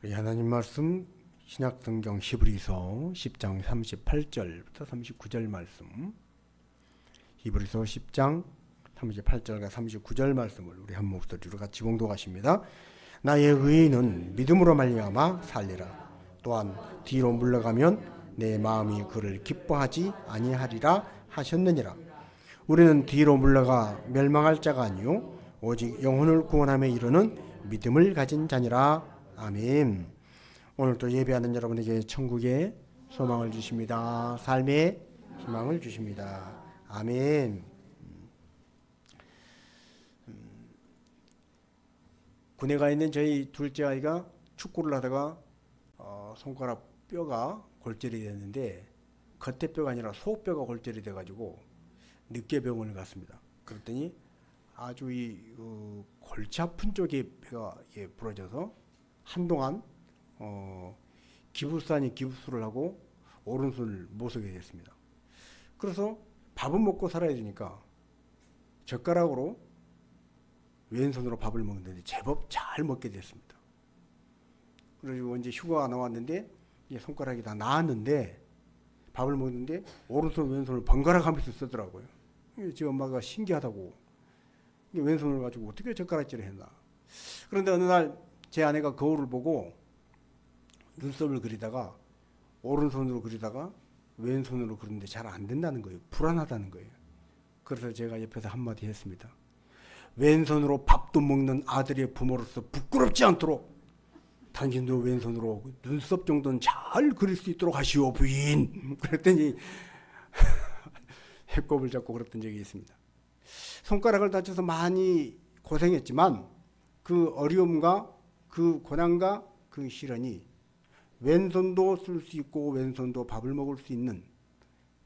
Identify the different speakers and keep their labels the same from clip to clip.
Speaker 1: 우리 하나님 말씀 신약성경 히브리서 10장 38절부터 39절 말씀, 히브리서 10장 38절과 39절 말씀을 우리 한 목소리로 같이 봉독하십니다. 나의 의인은 믿음으로 말미암아 살리라. 또한 뒤로 물러가면 내 마음이 그를 기뻐하지 아니하리라 하셨느니라. 우리는 뒤로 물러가 멸망할 자가 아니요 오직 영혼을 구원함에 이르는 믿음을 가진 자니라. 아멘. 오늘도 예배하는 여러분에게 천국의 소망을 주십니다. 삶의 희망을 주십니다. 아멘. 군에 가 있는 저희 둘째 아이가 축구를 하다가 손가락 뼈가 골절이 됐는데 겉에 뼈가 아니라 속뼈가 골절이 돼가지고 늦게 병원을 갔습니다. 그랬더니 아주 이 골치 아픈 쪽에 뼈가 부러져서 한동안 기부스 아닌 기부스를 하고 오른손을 못 쓰게 됐습니다. 그래서 밥은 먹고 살아야 되니까 젓가락으로 왼손으로 밥을 먹는데 제법 잘 먹게 됐습니다. 그리고 이제 휴가가 나왔는데 이제 손가락이 다 나았는데 밥을 먹는데 오른손 왼손을 번갈아 가면서 쓰더라고요. 제 엄마가 신기하다고, 왼손을 가지고 어떻게 젓가락질을 했나. 그런데 어느 날 제 아내가 거울을 보고 눈썹을 그리다가 오른손으로 그리다가 왼손으로 그리는데 잘 안 된다는 거예요. 불안하다는 거예요. 그래서 제가 옆에서 한마디 했습니다. 왼손으로 밥도 먹는 아들의 부모로서 부끄럽지 않도록 당신도 왼손으로 눈썹 정도는 잘 그릴 수 있도록 하시오 부인. 그랬더니 해꼽을 잡고 그랬던 적이 있습니다. 손가락을 다쳐서 많이 고생했지만 그 어려움과 그 고난과 그 시련이 왼손도 쓸 수 있고 왼손도 밥을 먹을 수 있는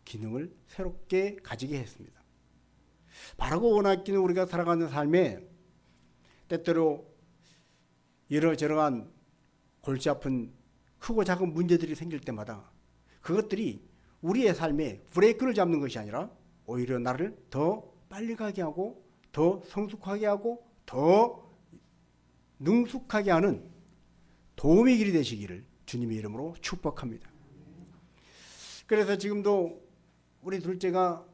Speaker 1: 기능을 새롭게 가지게 했습니다. 바라고 원하기는 우리가 살아가는 삶에 때때로 이러저러한 골치 아픈 크고 작은 문제들이 생길 때마다 그것들이 우리의 삶에 브레이크를 잡는 것이 아니라 오히려 나를 더 빨리 가게 하고 더 성숙하게 하고 더 능숙하게 하는 도움의 길이 되시기를 주님의 이름으로 축복합니다. 그래서 지금도 우리 둘째가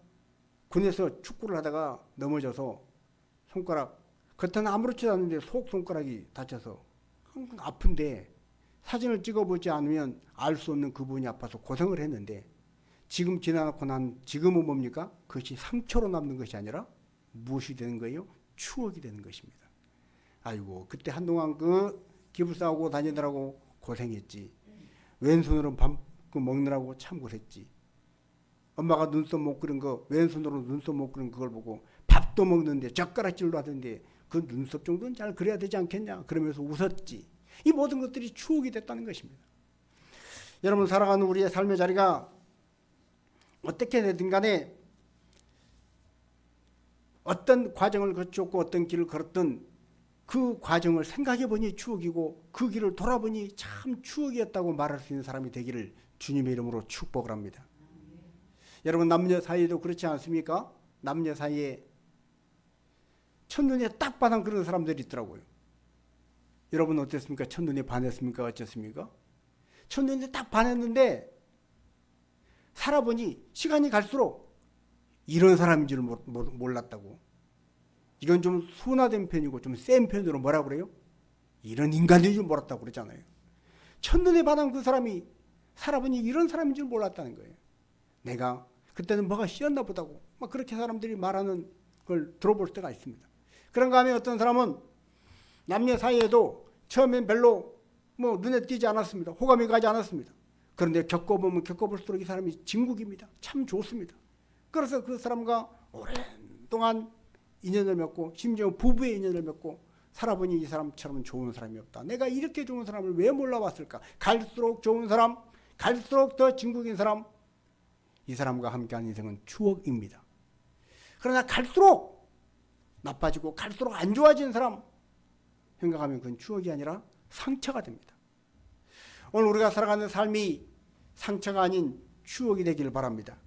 Speaker 1: 군에서 축구를 하다가 넘어져서 손가락, 겉은 아무렇지도 않은데 속 손가락이 다쳐서 아픈데 사진을 찍어보지 않으면 알 수 없는 그 부분이 아파서 고생을 했는데 지금 지나고 난 지금은 뭡니까? 그것이 상처로 남는 것이 아니라 무엇이 되는 거예요? 추억이 되는 것입니다. 아이고 그때 한동안 그 기부싸고 다니느라고 고생했지. 왼손으로 밥 먹느라고 참 고생했지. 엄마가 눈썹 못 그린 거 왼손으로 눈썹 못 그린 그걸 보고 밥도 먹는데 젓가락질로 하던데 그 눈썹 정도는 잘 그려야 되지 않겠냐 그러면서 웃었지. 이 모든 것들이 추억이 됐다는 것입니다. 여러분 살아가는 우리의 삶의 자리가 어떻게 되든 간에 어떤 과정을 거쳤고 어떤 길을 걸었던 그 과정을 생각해 보니 추억이고 그 길을 돌아보니 참 추억이었다고 말할 수 있는 사람이 되기를 주님의 이름으로 축복을 합니다. 여러분 남녀 사이에도 그렇지 않습니까? 남녀 사이에 첫눈에 딱 반한 그런 사람들이 있더라고요. 여러분 어땠습니까? 첫눈에 반했습니까? 어쨌습니까? 첫눈에 딱 반했는데 살아보니 시간이 갈수록 이런 사람인 줄 몰랐다고. 이건 좀 순화된 편이고 좀 센 편으로 뭐라 그래요? 이런 인간인 줄 몰랐다고 그러잖아요. 첫눈에 반한 그 사람이 살아보니 이런 사람인 줄 몰랐다는 거예요. 내가 그때는 뭐가 씌었나 보다고 막 그렇게 사람들이 말하는 걸 들어볼 때가 있습니다. 그런가 하면 어떤 사람은 남녀 사이에도 처음엔 별로 눈에 띄지 않았습니다. 호감이 가지 않았습니다. 그런데 겪어보면 겪어볼수록 이 사람이 진국입니다. 참 좋습니다. 그래서 그 사람과 오랜 동안 인연을 맺고 심지어 부부의 인연을 맺고 살아보니 이 사람처럼 좋은 사람이 없다. 내가 이렇게 좋은 사람을 왜 몰라봤을까? 갈수록 좋은 사람, 갈수록 더 진국인 사람, 이 사람과 함께한 인생은 추억입니다. 그러나 갈수록 나빠지고 갈수록 안 좋아진 사람 생각하면 그건 추억이 아니라 상처가 됩니다. 오늘 우리가 살아가는 삶이 상처가 아닌 추억이 되기를 바랍니다.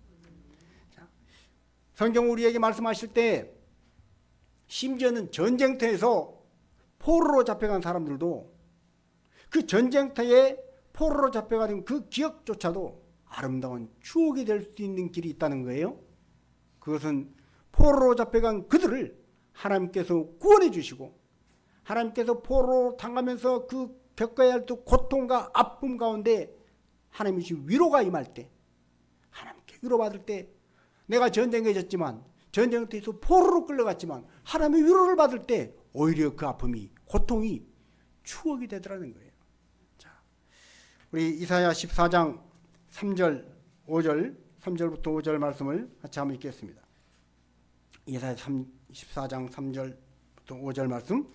Speaker 1: 성경 우리에게 말씀하실 때 심지어는 전쟁터에서 포로로 잡혀간 사람들도 그 전쟁터에 포로로 잡혀가는 그 기억조차도 아름다운 추억이 될 수 있는 길이 있다는 거예요. 그것은 포로로 잡혀간 그들을 하나님께서 구원해 주시고, 하나님께서 포로로 당하면서 그 겪어야 할 그 고통과 아픔 가운데 하나님이 위로가 임할 때, 하나님께 위로받을 때, 내가 전쟁에 졌지만, 전쟁터에서 포로로 끌려갔지만 하나님의 위로를 받을 때 오히려 그 아픔이, 고통이 추억이 되더라는 거예요. 자, 우리 이사야 14장 3절 5절 3절부터 5절 말씀을 같이 한번 읽겠습니다. 이사야 14장 3절부터 5절 말씀.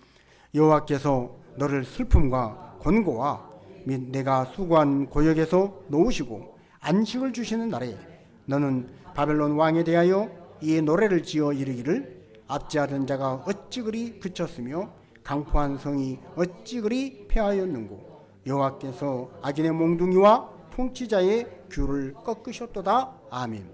Speaker 1: 여호와께서 너를 슬픔과 권고와 및 내가 수고한 고역에서 놓으시고 안식을 주시는 날에 너는 바벨론 왕에 대하여 이 노래를 지어 이르기를 압제하던 자가 어찌 그리 그쳤으며 강포한 성이 어찌 그리 패하였는고 여호와께서 악인의 몽둥이와 통치자의 귤을 꺾으셨도다. 아멘.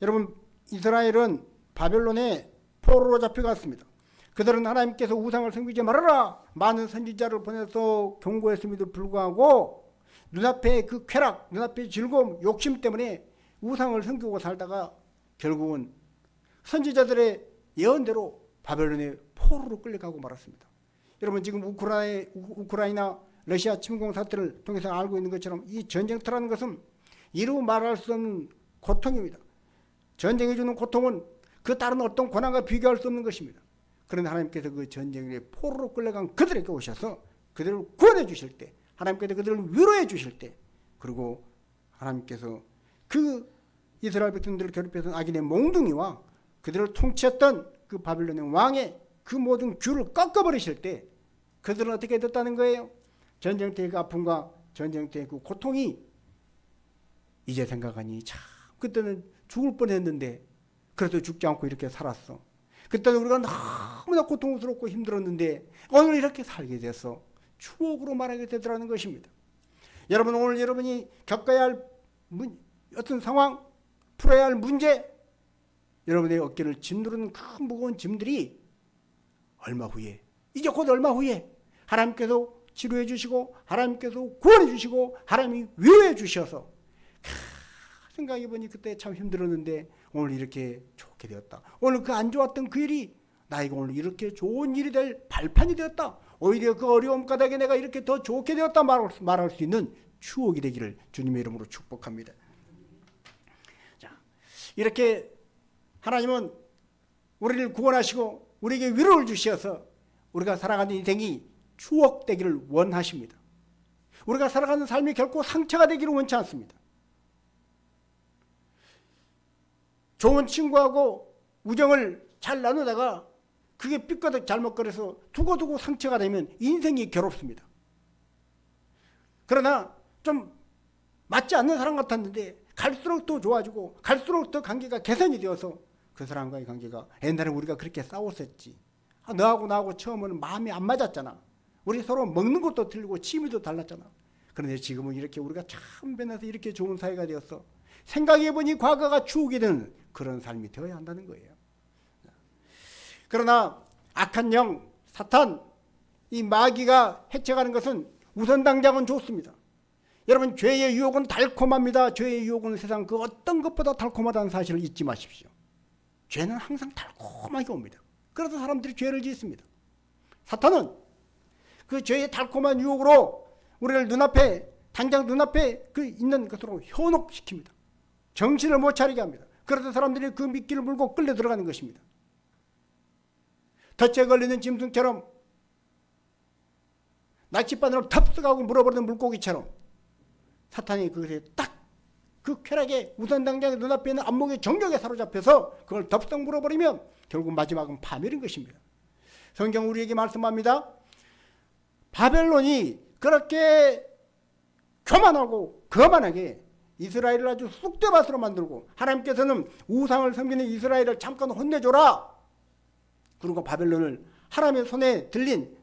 Speaker 1: 여러분, 이스라엘은 바벨론에 포로로 잡혀갔습니다. 그들은 하나님께서 우상을 섬기지 말아라 많은 선지자를 보내서 경고했음에도 불구하고 눈앞에 그 쾌락, 눈앞에 즐거움, 욕심 때문에 우상을 섬기고 살다가 결국은 선지자들의 예언대로 바벨론의 포로로 끌려가고 말았습니다. 여러분, 지금 우크라이나 러시아 침공 사태를 통해서 알고 있는 것처럼 이 전쟁터라는 것은 이루 말할 수 없는 고통입니다. 전쟁이 주는 고통은 그 다른 어떤 고난과 비교할 수 없는 것입니다. 그런데 하나님께서 그 전쟁에 포로로 끌려간 그들에게 오셔서 그들을 구원해 주실 때, 하나님께서 그들을 위로해 주실 때, 그리고 하나님께서 그 이스라엘 백성들을 괴롭혔던 악인의 몽둥이와 그들을 통치했던 그 바빌론의 왕의 그 모든 귤을 꺾어버리실 때 그들은 어떻게 됐다는 거예요? 전쟁터의 그 아픔과 전쟁터의 그 고통이 이제 생각하니 참 그때는 죽을 뻔했는데 그래도 죽지 않고 이렇게 살았어. 그때는 우리가 너무나 고통스럽고 힘들었는데 오늘 이렇게 살게 돼서 추억으로 말하게 되더라는 것입니다. 여러분, 오늘 여러분이 겪어야 할 어떤 상황, 풀어야 할 문제, 여러분의 어깨를 짓누르는 큰 무거운 짐들이 얼마 후에, 이제 곧 얼마 후에 하나님께서 치료해 주시고 하나님께서 구원해 주시고 하나님이 위로해 주셔서 생각해보니 그때 참 힘들었는데 오늘 이렇게 좋게 되었다. 오늘 그 안 좋았던 그 일이 나에게 오늘 이렇게 좋은 일이 될 발판이 되었다. 오히려 그 어려움 가닥에 내가 이렇게 더 좋게 되었다 말할 수 있는 추억이 되기를 주님의 이름으로 축복합니다. 자, 이렇게 하나님은 우리를 구원하시고 우리에게 위로를 주셔서 우리가 살아가는 인생이 추억되기를 원하십니다. 우리가 살아가는 삶이 결코 상처가 되기를 원치 않습니다. 좋은 친구하고 우정을 잘 나누다가 그게 삐끗하게 잘못거려서 두고두고 상처가 되면 인생이 괴롭습니다. 그러나 좀 맞지 않는 사람 같았는데 갈수록 더 좋아지고 갈수록 더 관계가 개선이 되어서 그 사람과의 관계가, 옛날에 우리가 그렇게 싸웠었지. 너하고 나하고 처음에는 마음이 안 맞았잖아. 우리 서로 먹는 것도 틀리고 취미도 달랐잖아. 그런데 지금은 이렇게 우리가 참 변해서 이렇게 좋은 사이가 되었어. 생각해보니 과거가 추억이 되는 그런 삶이 되어야 한다는 거예요. 그러나 악한 영, 사탄, 이 마귀가 해쳐가는 것은 우선 당장은 좋습니다. 여러분, 죄의 유혹은 달콤합니다. 죄의 유혹은 세상 그 어떤 것보다 달콤하다는 사실을 잊지 마십시오. 죄는 항상 달콤하게 옵니다. 그래서 사람들이 죄를 짓습니다. 사탄은 그 죄의 달콤한 유혹으로 우리를 당장 눈앞에 그 있는 것으로 현혹시킵니다. 정신을 못 차리게 합니다. 그래서 사람들이 그 미끼를 물고 끌려 들어가는 것입니다. 덫에 걸리는 짐승처럼, 낚싯바늘을 탑승하고 물어버리는 물고기처럼 사탄이 그것에 딱 그 쾌락에 우선 당장에 눈앞에 있는 안목의 정력에 사로잡혀서 그걸 덥석 물어버리면 결국 마지막은 파멸인 것입니다. 성경 우리에게 말씀합니다. 바벨론이 그렇게 교만하고 거만하게 이스라엘을 아주 쑥대밭으로 만들고 하나님께서는 우상을 섬기는 이스라엘을 잠깐 혼내줘라. 그리고 바벨론을 하나님의 손에 들린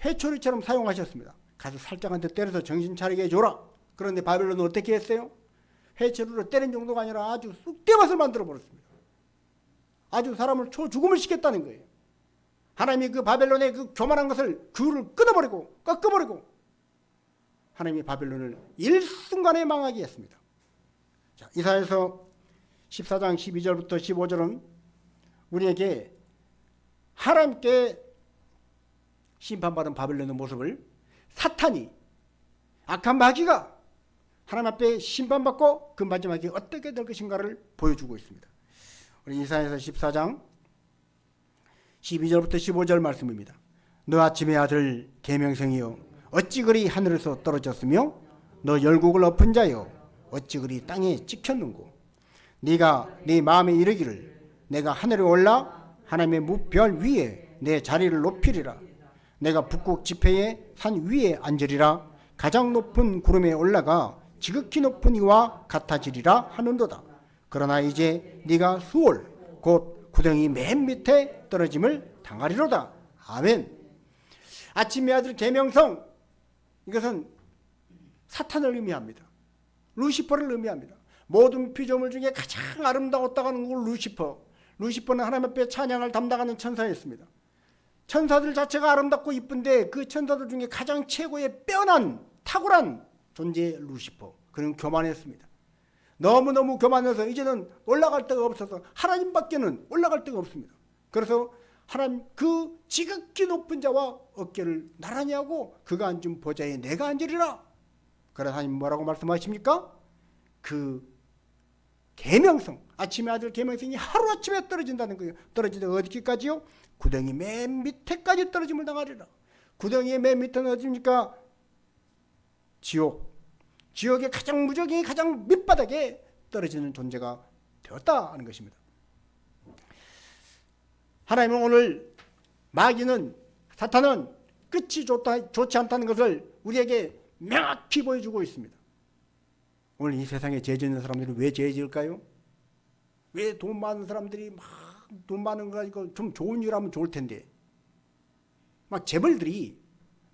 Speaker 1: 회초리처럼 사용하셨습니다. 가서 살짝 한 대 때려서 정신 차리게 해줘라. 그런데 바벨론은 어떻게 했어요? 회초리로 때린 정도가 아니라 아주 쑥대밭을 만들어 버렸습니다. 아주 사람을 초죽음을 시켰다는 거예요. 하나님이 그 바벨론의 그 교만한 것을 귤을 끊어버리고 꺾어버리고 하나님이 바벨론을 일순간에 망하게 했습니다. 자, 이사야서 14장 12절부터 15절은 우리에게 하나님께 심판받은 바벨론의 모습을 사탄이, 악한 마귀가 하나님 앞에 심판받고 그 마지막에 어떻게 될 것인가를 보여주고 있습니다. 우리 이사야서 14장 12절부터 15절 말씀입니다. 너 아침의 아들 계명성이여 어찌 그리 하늘에서 떨어졌으며 너 열국을 엎은 자여 어찌 그리 땅에 찍혔는고 네가 네 마음에 이르기를 내가 하늘에 올라 하나님의 무별 위에 내 자리를 높이리라. 내가 북극 지폐의 산 위에 앉으리라. 가장 높은 구름에 올라가 지극히 높은 이와 같아지리라 하는도다. 그러나 이제 네가 수월 곧 구덩이 맨 밑에 떨어짐을 당하리로다. 아멘. 아침의 아들 계명성, 이것은 사탄을 의미합니다. 루시퍼를 의미합니다. 모든 피조물 중에 가장 아름다웠다고 하는 걸 루시퍼. 루시퍼는 하나님 앞에 찬양을 담당하는 천사였습니다. 천사들 자체가 아름답고 이쁜데 그 천사들 중에 가장 최고의 빼어난 탁월한 존재의 루시퍼. 그는 교만했습니다. 너무너무 교만해서 이제는 올라갈 데가 없어서 하나님밖에는 올라갈 데가 없습니다. 그래서 하나님 그 지극히 높은 자와 어깨를 나란히 하고 그가 앉은 보좌에 내가 앉으리라. 그래서 하나님 뭐라고 말씀하십니까? 그 계명성, 아침의 아들 계명성이 하루아침에 떨어진다는 거예요. 떨어지다 어디까지요? 구덩이 맨 밑에까지 떨어짐을 당하리라. 구덩이의 맨 밑에는 어디입니까? 지옥. 지옥의 가장 무적이 가장 밑바닥에 떨어지는 존재가 되었다 하는 것입니다. 하나님은 오늘 마귀는, 사탄은 끝이 좋지 않다는 것을 우리에게 명확히 보여주고 있습니다. 오늘 이 세상에 죄 짓는 사람들이 왜 죄 지을까요? 왜 돈 많은 사람들이 막 돈 많은 거 가지고 좀 좋은 일 하면 좋을 텐데, 막 재벌들이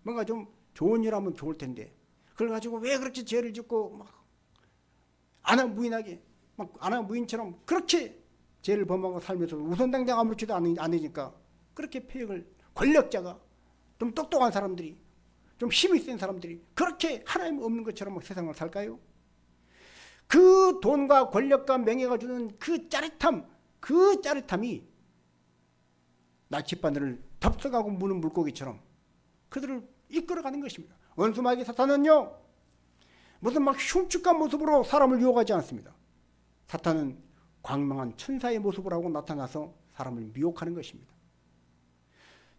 Speaker 1: 뭔가 좀 좋은 일 하면 좋을 텐데, 그걸 가지고 왜 그렇게 죄를 짓고 막 아나무인하게 막 아나무인처럼 그렇게 죄를 범하고 살면서 우선당장 아무렇지도 않으니까 그렇게 폐역을, 권력자가 좀 똑똑한 사람들이, 좀 힘이 센 사람들이 그렇게 하나님 없는 것처럼 세상을 살까요? 그 돈과 권력과 명예가 주는 그 짜릿함이 나치바늘을 덥석하고 무는 물고기처럼 그들을 이끌어가는 것입니다. 원수마귀 사탄은요, 무슨 막 흉측한 모습으로 사람을 유혹하지 않습니다. 사탄은 광명한 천사의 모습을 하고 나타나서 사람을 미혹하는 것입니다.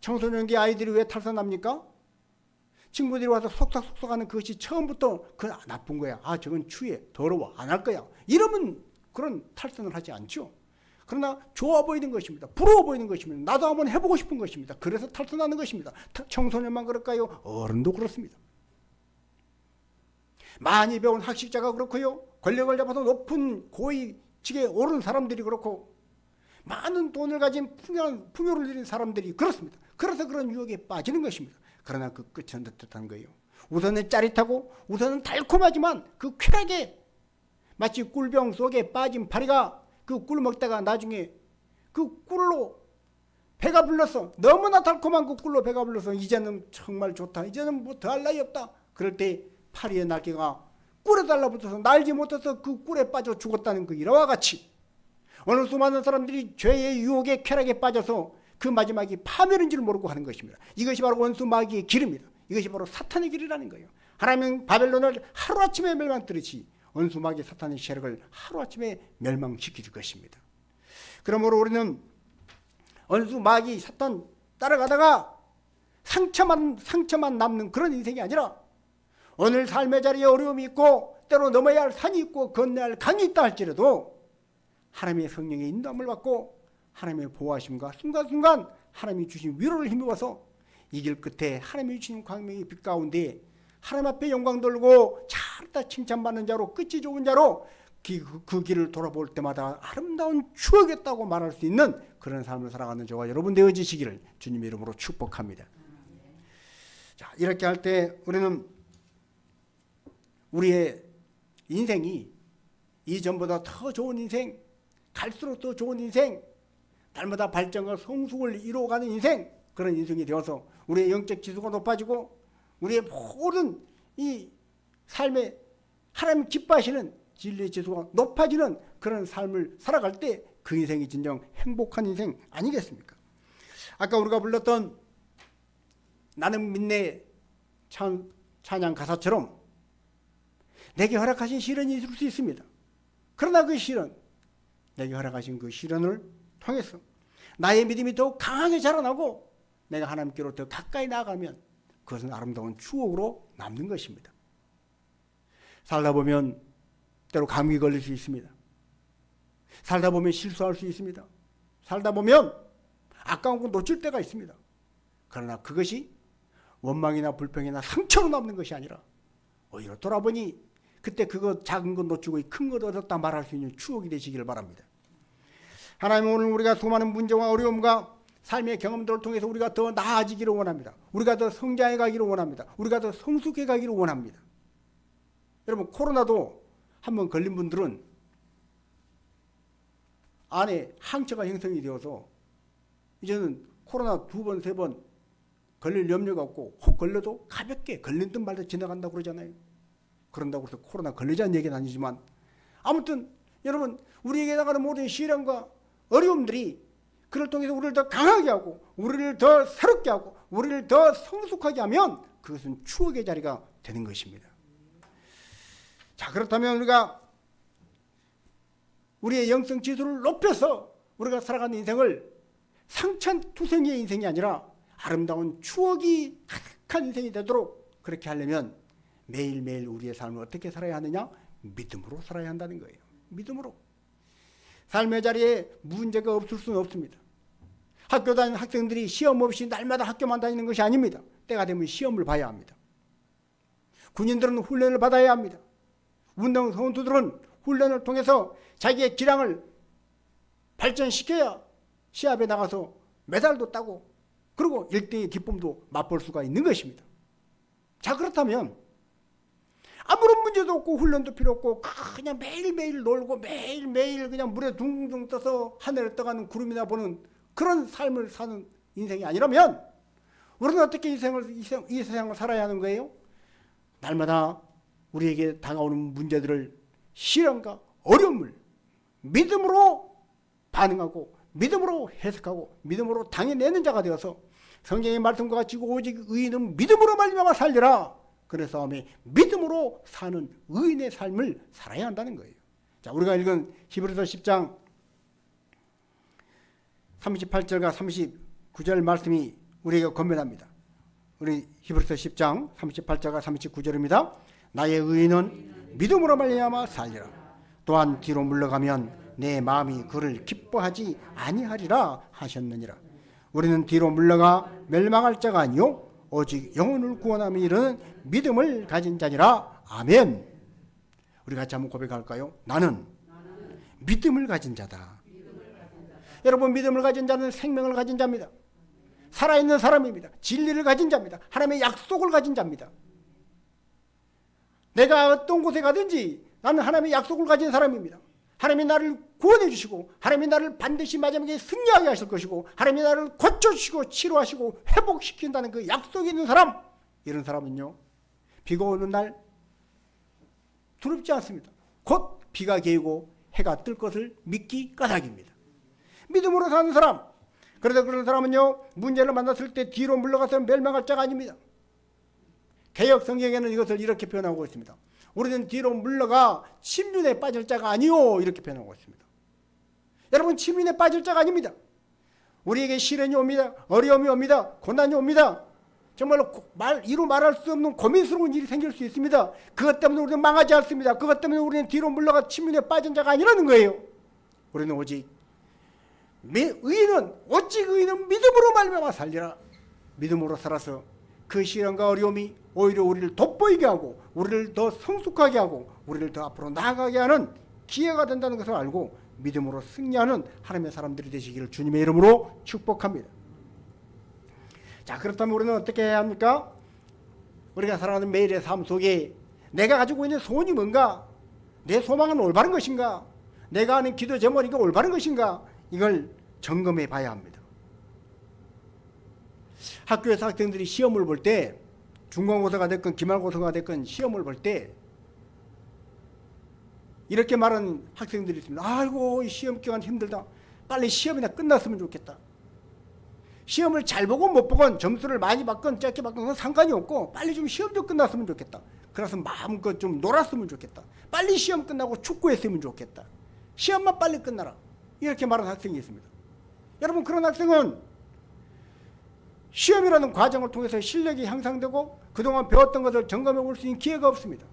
Speaker 1: 청소년기 아이들이 왜 탈선합니까? 친구들이 와서 속삭속삭하는 그것이 처음부터 그건 나쁜 거야. 아, 저건 추해, 더러워, 안 할 거야. 이러면 그런 탈선을 하지 않죠. 그러나 좋아 보이는 것입니다. 부러워 보이는 것입니다. 나도 한번 해보고 싶은 것입니다. 그래서 탈선하는 것입니다. 청소년만 그럴까요? 어른도 그렇습니다. 많이 배운 학식자가 그렇고요. 권력을 잡아서 높은 고위직에 오른 사람들이 그렇고, 많은 돈을 가진 풍요를 누린 사람들이 그렇습니다. 그래서 그런 유혹에 빠지는 것입니다. 그러나 그 끝은 어떻다는 거예요? 우선은 짜릿하고 우선은 달콤하지만 그 쾌락에 마치 꿀병 속에 빠진 파리가 그 꿀 먹다가 나중에 그 꿀로 배가 불러서, 너무나 달콤한 그 꿀로 배가 불러서 이제는 정말 좋다, 이제는 뭐 더할 나위 없다, 그럴 때 파리의 날개가 꿀에 달라붙어서 날지 못해서 그 꿀에 빠져 죽었다는 그 일화와 같이 오늘 수많은 사람들이 죄의 유혹에 쾌락에 빠져서 그 마지막이 파멸인 줄 모르고 하는 것입니다. 이것이 바로 원수 마귀의 길입니다. 이것이 바로 사탄의 길이라는 거예요. 하나님은 바벨론을 하루아침에 멸망뜨리지 원수 마귀 사탄의 세력을 하루아침에 멸망시킬 것입니다. 그러므로 우리는 원수 마귀 사탄 따라가다가 상처만 남는 그런 인생이 아니라, 오늘 삶의 자리에 어려움이 있고 때로 넘어야 할 산이 있고 건너야 할 강이 있다 할지라도 하나님의 성령의 인도함을 받고 하나님의 보호하심과 순간순간 하나님이 주신 위로를 힘입어서 이 길 끝에 하나님이 주신 광명의 빛 가운데 하나님 앞에 영광 돌고 잘다 칭찬받는 자로, 끝이 좋은 자로 그 길을 돌아볼 때마다 아름다운 추억이었다고 말할 수 있는 그런 삶을 살아가는 저와 여러분 되어지시기를 주님의 이름으로 축복합니다. 자, 이렇게 할 때 우리는 우리의 인생이 이전보다 더 좋은 인생, 갈수록 더 좋은 인생, 날마다 발전과 성숙을 이루어가는 인생, 그런 인생이 되어서 우리의 영적 지수가 높아지고 우리의 모든 이 삶에 하나님 기뻐하시는 진리의 지수가 높아지는 그런 삶을 살아갈 때 그 인생이 진정 행복한 인생 아니겠습니까? 아까 우리가 불렀던 나는 믿네 찬양 가사처럼 내게 허락하신 시련이 있을 수 있습니다. 그러나 그 시련, 내게 허락하신 그 시련을 통해서 나의 믿음이 더욱 강하게 자라나고 내가 하나님께로 더 가까이 나아가면 그것은 아름다운 추억으로 남는 것입니다. 살다 보면 때로 감기 걸릴 수 있습니다. 살다 보면 실수할 수 있습니다. 살다 보면 아까운 거 놓칠 때가 있습니다. 그러나 그것이 원망이나 불평이나 상처로 남는 것이 아니라 오히려 돌아보니 그때 그거 작은 것 놓치고 큰 것 얻었다 말할 수 있는 추억이 되시기를 바랍니다. 하나님은 오늘 우리가 수많은 문제와 어려움과 삶의 경험들을 통해서 우리가 더 나아지기를 원합니다. 우리가 더 성장해 가기를 원합니다. 우리가 더 성숙해 가기를 원합니다. 여러분, 코로나도 한번 걸린 분들은 안에 항체가 형성이 되어서 이제는 코로나 2번, 3번 걸릴 염려가 없고 혹 걸려도 가볍게 걸린 듯 말듯 지나간다고 그러잖아요. 그런다고 해서 코로나 걸리자는 얘기는 아니지만 아무튼 여러분, 우리에게 나가는 모든 시련과 어려움들이 그를 통해서 우리를 더 강하게 하고 우리를 더 새롭게 하고 우리를 더 성숙하게 하면 그것은 추억의 자리가 되는 것입니다. 자, 그렇다면 우리가 우리의 영성 지수를 높여서 우리가 살아가는 인생을 상찬투성이의 인생이 아니라 아름다운 추억이 가득한 인생이 되도록 그렇게 하려면 매일매일 우리의 삶을 어떻게 살아야 하느냐? 믿음으로 살아야 한다는 거예요. 믿음으로. 삶의 자리에 문제가 없을 수는 없습니다. 학교 다니는 학생들이 시험 없이 날마다 학교만 다니는 것이 아닙니다. 때가 되면 시험을 봐야 합니다. 군인들은 훈련을 받아야 합니다. 운동 선수들은 훈련을 통해서 자기의 기량을 발전시켜야 시합에 나가서 메달도 따고 그리고 1등의 기쁨도 맛볼 수가 있는 것입니다. 자, 그렇다면 아무런 문제도 없고 훈련도 필요 없고 그냥 매일매일 놀고 매일매일 그냥 물에 둥둥 떠서 하늘에 떠가는 구름이나 보는 그런 삶을 사는 인생이 아니라면 우리는 어떻게 이 세상을 살아야 하는 거예요? 날마다 우리에게 다가오는 문제들을 시련과 어려움을 믿음으로 반응하고 믿음으로 해석하고 믿음으로 당해내는 자가 되어서 성경의 말씀과 같이 오직 의인은 믿음으로 말미암아 살리라. 그래서 믿음으로 사는 의인의 삶을 살아야 한다는 거예요. 자, 우리가 읽은 히브리서 10장 38절과 39절 말씀이 우리에게 권면합니다. 우리 히브리서 10장 38절과 39절입니다. 나의 의인은 믿음으로 말미암아 살리라. 또한 뒤로 물러가면 내 마음이 그를 기뻐하지 아니하리라 하셨느니라. 우리는 뒤로 물러가 멸망할 자가 아니요 오직 영혼을 구원하며 이르는 믿음을 가진 자니라. 아멘. 우리 같이 한번 고백할까요? 나는 믿음을 가진 자다. 여러분, 믿음을 가진 자는 생명을 가진 자입니다. 살아있는 사람입니다. 진리를 가진 자입니다. 하나님의 약속을 가진 자입니다. 내가 어떤 곳에 가든지 나는 하나님의 약속을 가진 사람입니다. 하나님이 나를 구원해 주시고 하나님이 나를 반드시 마지막에 승리하게 하실 것이고 하나님이 나를 고쳐주시고 치료하시고 회복시킨다는 그 약속이 있는 사람, 이런 사람은요 비가 오는 날 두렵지 않습니다. 곧 비가 개이고 해가 뜰 것을 믿기 까닭입니다. 믿음으로 사는 사람, 그래서 그런 사람은요 문제를 만났을 때 뒤로 물러가서 멸망할 자가 아닙니다. 개역 성경에는 이것을 이렇게 표현하고 있습니다. 우리는 뒤로 물러가 침륜에 빠질 자가 아니요, 이렇게 표현하고 있습니다. 여러분, 침륜에 빠질 자가 아닙니다. 우리에게 시련이 옵니다. 어려움이 옵니다. 고난이 옵니다. 정말로 이루 말할 수 없는 고민스러운 일이 생길 수 있습니다. 그것 때문에 우리는 망하지 않습니다. 그것 때문에 우리는 뒤로 물러가 침륜에 빠진 자가 아니라는 거예요. 우리는 오직 의인은 믿음으로 말미암아 살리라. 믿음으로 살아서 그 시련과 어려움이 오히려 우리를 돋보이게 하고 우리를 더 성숙하게 하고 우리를 더 앞으로 나아가게 하는 기회가 된다는 것을 알고 믿음으로 승리하는 하나님의 사람들이 되시기를 주님의 이름으로 축복합니다. 자, 그렇다면 우리는 어떻게 해야 합니까? 우리가 살아가는 매일의 삶 속에 내가 가지고 있는 소원이 뭔가, 내 소망은 올바른 것인가, 내가 하는 기도 제목이 올바른 것인가, 이걸 점검해 봐야 합니다. 학교에서 학생들이 시험을 볼 때 중간고사가 됐건 기말고사가 됐건 시험을 볼 때 이렇게 말하는 학생들이 있습니다. 아이고, 시험 기간 힘들다. 빨리 시험이나 끝났으면 좋겠다. 시험을 잘 보고 못 보건 점수를 많이 받건 짧게 받건 그건 상관이 없고 빨리 좀 시험 좀 끝났으면 좋겠다. 그래서 마음껏 좀 놀았으면 좋겠다. 빨리 시험 끝나고 축구했으면 좋겠다. 시험만 빨리 끝나라. 이렇게 말하는 학생이 있습니다. 여러분, 그런 학생은 시험이라는 과정을 통해서 실력이 향상되고 그동안 배웠던 것을 점검해 볼 수 있는 기회가 없습니다.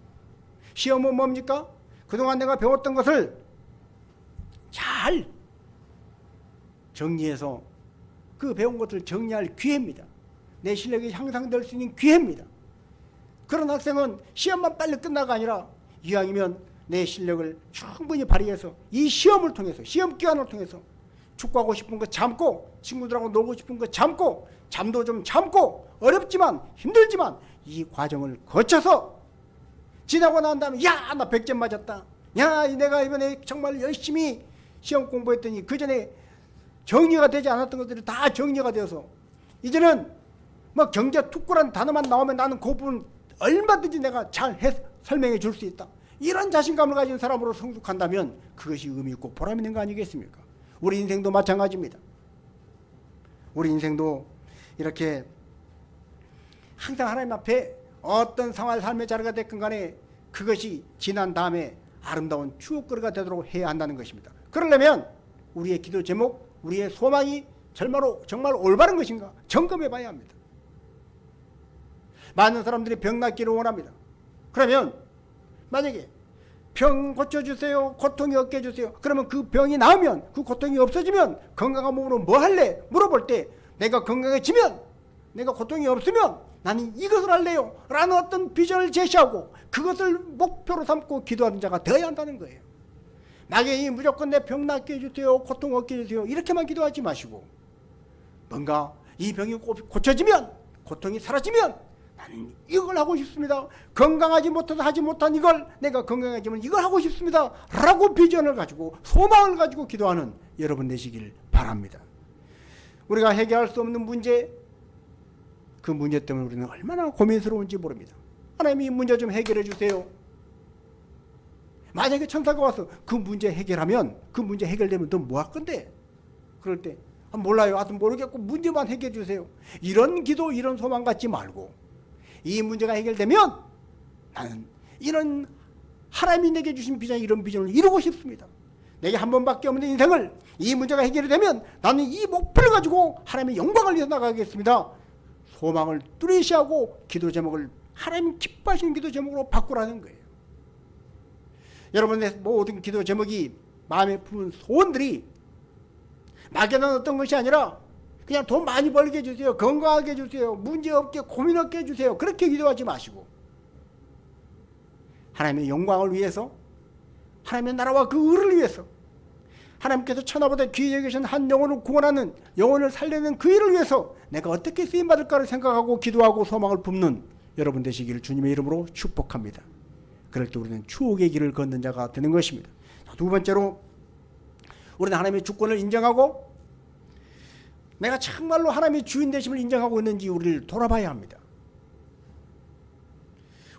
Speaker 1: 시험은 뭡니까? 그동안 내가 배웠던 것을 잘 정리해서 그 배운 것을 정리할 기회입니다. 내 실력이 향상될 수 있는 기회입니다. 그런 학생은 시험만 빨리 끝나가 아니라 이왕이면 내 실력을 충분히 발휘해서 이 시험을 통해서, 시험 기간을 통해서 축구하고 싶은 거 참고, 친구들하고 놀고 싶은 거 참고, 잠도 좀 참고, 어렵지만 힘들지만 이 과정을 거쳐서 지나고 난 다음에 야, 나 100점 맞았다. 야, 내가 이번에 정말 열심히 시험 공부했더니 그 전에 정리가 되지 않았던 것들이 다 정리가 되어서 이제는 뭐 경제 특구란 단어만 나오면 나는 그 부분 얼마든지 내가 잘 설명해 줄 수 있다. 이런 자신감을 가진 사람으로 성숙한다면 그것이 의미 있고 보람 있는 거 아니겠습니까? 우리 인생도 마찬가지입니다. 우리 인생도 이렇게 항상 하나님 앞에 어떤 상황, 삶의 자리가 됐건 간에 그것이 지난 다음에 아름다운 추억거리가 되도록 해야 한다는 것입니다. 그러려면 우리의 기도 제목, 우리의 소망이 정말 올바른 것인가 점검해 봐야 합니다. 많은 사람들이 병 낫기를 원합니다. 그러면 만약에 병 고쳐주세요, 고통이 없게 해주세요. 그러면 그 병이 나으면, 그 고통이 없어지면 건강한 몸으로 뭐 할래? 물어볼 때 내가 건강해지면, 내가 고통이 없으면 나는 이것을 할래요 라는 어떤 비전을 제시하고 그것을 목표로 삼고 기도하는 자가 되어야 한다는 거예요. 막연히 무조건 내 병 낫게 해주세요, 고통 없게 해주세요 이렇게만 기도하지 마시고 뭔가 이 병이 고쳐지면, 고통이 사라지면 나는 이걸 하고 싶습니다. 건강하지 못해서 하지 못한 이걸 내가 건강해지면 이걸 하고 싶습니다 라고 비전을 가지고 소망을 가지고 기도하는 여러분 되시길 바랍니다. 우리가 해결할 수 없는 문제, 그 문제 때문에 우리는 얼마나 고민스러운지 모릅니다. 하나님 이 문제 좀 해결해 주세요. 만약에 천사가 와서 그 문제 해결하면, 그 문제 해결되면 너 뭐 할 건데? 그럴 때 몰라요. 하여튼 모르겠고 문제만 해결해 주세요. 이런 기도, 이런 소망 갖지 말고 이 문제가 해결되면 나는 이런 하나님이 내게 주신 비전, 이런 비전을 이루고 싶습니다. 내게 한 번밖에 없는 인생을 이 문제가 해결이 되면 나는 이 목표를 가지고 하나님의 영광을 위해서 나가겠습니다. 소망을 뚜렷이하고 기도 제목을 하나님 기뻐하시는 기도 제목으로 바꾸라는 거예요. 여러분의 모든 기도 제목이 마음에 품은 소원들이 막연한 어떤 것이 아니라 그냥 돈 많이 벌게 해주세요, 건강하게 해주세요, 문제없게 고민 없게 해주세요 그렇게 기도하지 마시고 하나님의 영광을 위해서, 하나님의 나라와 그 의를 위해서, 하나님께서 천하보다 귀히 여기신 한 영혼을 구원하는, 영혼을 살리는 그 일을 위해서 내가 어떻게 쓰임받을까를 생각하고 기도하고 소망을 품는 여러분 되시기를 주님의 이름으로 축복합니다. 그럴 때 우리는 추억의 길을 걷는 자가 되는 것입니다. 두 번째로 우리는 하나님의 주권을 인정하고 내가 정말로 하나님의 주인 되심을 인정하고 있는지 우리를 돌아봐야 합니다.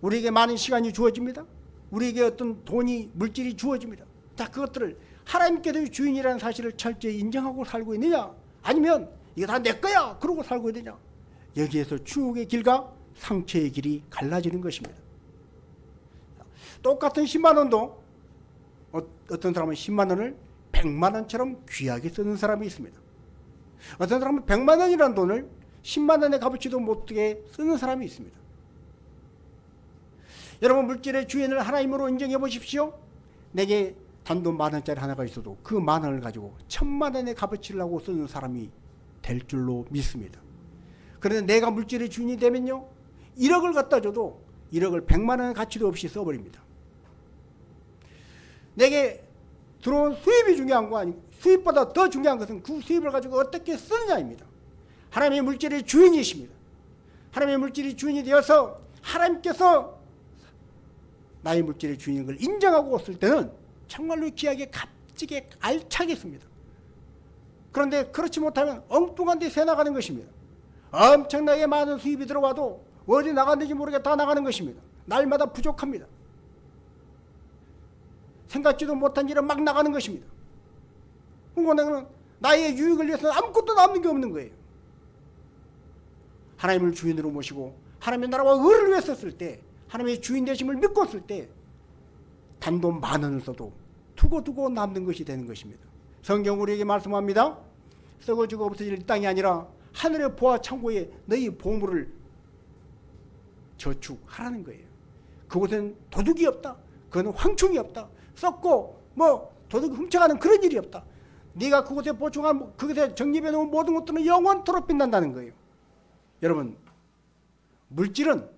Speaker 1: 우리에게 많은 시간이 주어집니다. 우리에게 어떤 돈이, 물질이 주어집니다. 자, 그것들을 하나님께서 주인이라는 사실을 철저히 인정하고 살고 있느냐, 아니면 이거 다 내 거야 그러고 살고 있느냐, 여기에서 추억의 길과 상처의 길이 갈라지는 것입니다. 똑같은 10만 원도 어떤 사람은 10만 원을 100만 원처럼 귀하게 쓰는 사람이 있습니다. 어떤 사람은 100만 원이라는 돈을 10만 원의 값어치도 못하게 쓰는 사람이 있습니다. 여러분, 물질의 주인을 하나님으로 인정해 보십시오. 내게 단돈 10,000원짜리 하나가 있어도 그 10,000원을 가지고 1,000만 원의 값어치를 하고 쓰는 사람이 될 줄로 믿습니다. 그런데 내가 물질의 주인이 되면요, 1억을 갖다 줘도 1억을 100만 원의 가치도 없이 써버립니다. 내게 들어온 수입이 중요한 거 아니고 수입보다 더 중요한 것은 그 수입을 가지고 어떻게 쓰느냐입니다. 하나님의 물질의 주인이십니다. 하나님의 물질의 주인이 되어서 하나님께서 나의 물질의 주인인 걸 인정하고 있을 때는 정말로 귀하게 값지게 알차게 씁니다. 그런데 그렇지 못하면 엉뚱한 데 새 나가는 것입니다. 엄청나게 많은 수입이 들어와도 어디 나갔는지 모르게 다 나가는 것입니다. 날마다 부족합니다. 생각지도 못한 일은 막 나가는 것입니다. 그러니까 나의 유익을 위해서 아무것도 남는 게 없는 거예요. 하나님을 주인으로 모시고 하나님의 나라와 의를 위해 썼을 때, 하나님의 주인 되심을 믿고 쓸 때 단돈 10,000원을 써도 두고두고 남는 것이 되는 것입니다. 성경 우리에게 말씀합니다. 썩어지고 없어질 땅이 아니라 하늘의 보화 창고에 너희 보물을 저축하라는 거예요. 그곳엔 도둑이 없다. 그건 황충이 없다. 썩고 도둑이 훔쳐가는 그런 일이 없다. 네가 그곳에 보충한, 그곳에 정립해 놓은 모든 것들은 영원토록 빛난다는 거예요. 여러분, 물질은